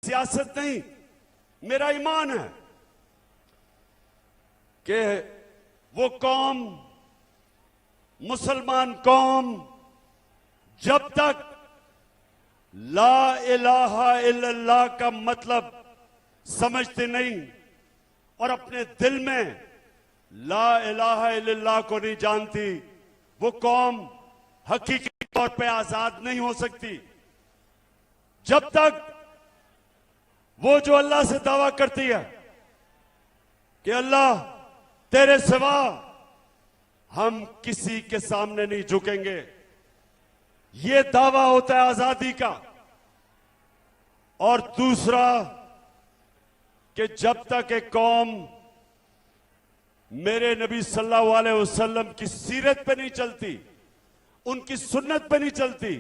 सियासत नहीं, मेरा ईमान है कि वो कौम, मुसलमान कौम, जब तक ला इलाहा इल्लल्लाह का मतलब समझते नहीं और अपने दिल में ला इलाहा इल्लल्लाह को नहीं जानती, वो कौम हकीकी तौर पे आजाद नहीं हो सकती। जब तक वो जो अल्लाह से दावा करती है कि अल्लाह तेरे सिवा हम किसी के सामने नहीं झुकेंगे, ये दावा होता है आजादी का। और दूसरा कि जब तक एक कौम मेरे नबी सल्लल्लाहु अलैहि वसल्लम की सीरत पे नहीं चलती, उनकी सुन्नत पे नहीं चलती,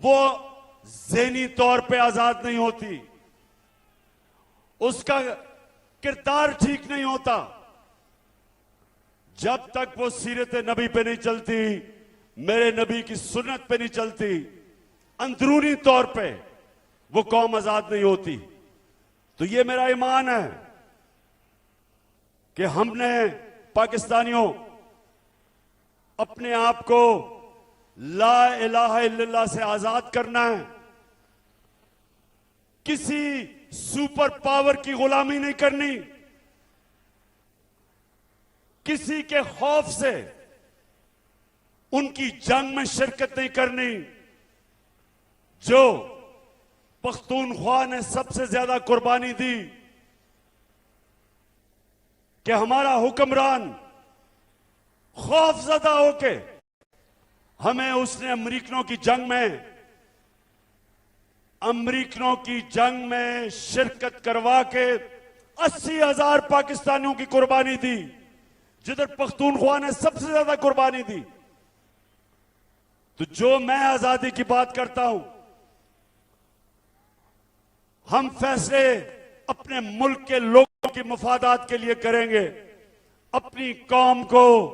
वो ज़हनी तौर पे आजाद नहीं होती, उसका किरदार ठीक नहीं होता। जब तक वो सीरत नबी पे नहीं चलती, मेरे नबी की सुन्नत पे नहीं चलती, अंदरूनी तौर पे वो कौम आजाद नहीं होती। तो ये मेरा ईमान है कि हमने पाकिस्तानियों अपने आप को ला इलाहा इल्लल्लाह से आजाद करना है। किसी सुपर पावर की गुलामी नहीं करनी, किसी के खौफ से उनकी जंग में शिरकत नहीं करनी। जो पख्तूनख्वा ने सबसे ज्यादा कुर्बानी दी कि हमारा हुक्मरान खौफजदा होके हमें उसने अमरीकनों की जंग में शिरकत करवा के 80,000 पाकिस्तानियों की कुर्बानी दी, जिधर पख्तूनख्वा ने सबसे ज्यादा कुर्बानी दी। तो जो मैं आजादी की बात करता हूं, हम फैसले अपने मुल्क के लोगों की मफादात के लिए करेंगे, अपनी कौम को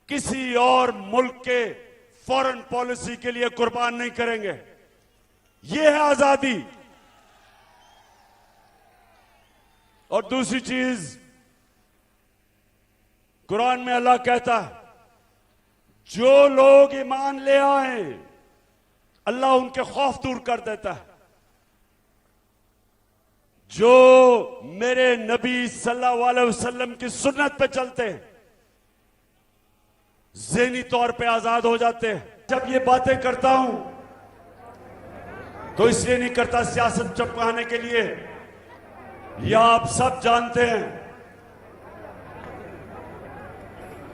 किसी और मुल्क के फॉरेन पॉलिसी के लिए कुर्बान नहीं करेंगे। यह है आजादी। और दूसरी चीज, कुरान में अल्लाह कहता है जो लोग ईमान ले आए अल्लाह उनके खौफ दूर कर देता है। जो मेरे नबी सल्लल्लाहु अलैहि वसल्लम की सुन्नत पे चलते हैं ज़हनी तौर पे आजाद हो जाते हैं। जब ये बातें करता हूं तो इसलिए नहीं करता सियासत चपकाने के लिए, या आप सब जानते हैं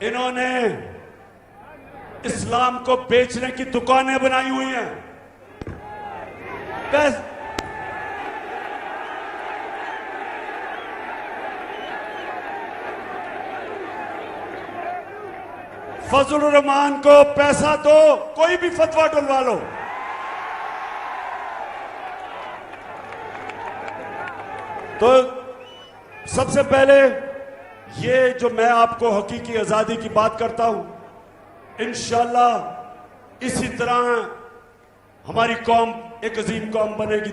इन्होंने इस्लाम को बेचने की दुकानें बनाई हुई हैं। फजलुर रहमान को पैसा दो, कोई भी फतवा डलवा लो। तो सबसे पहले ये जो मैं आपको हकीकी आजादी की बात करता हूं, इंशाअल्लाह इसी तरह हमारी कौम एक अजीम कौम बनेगी।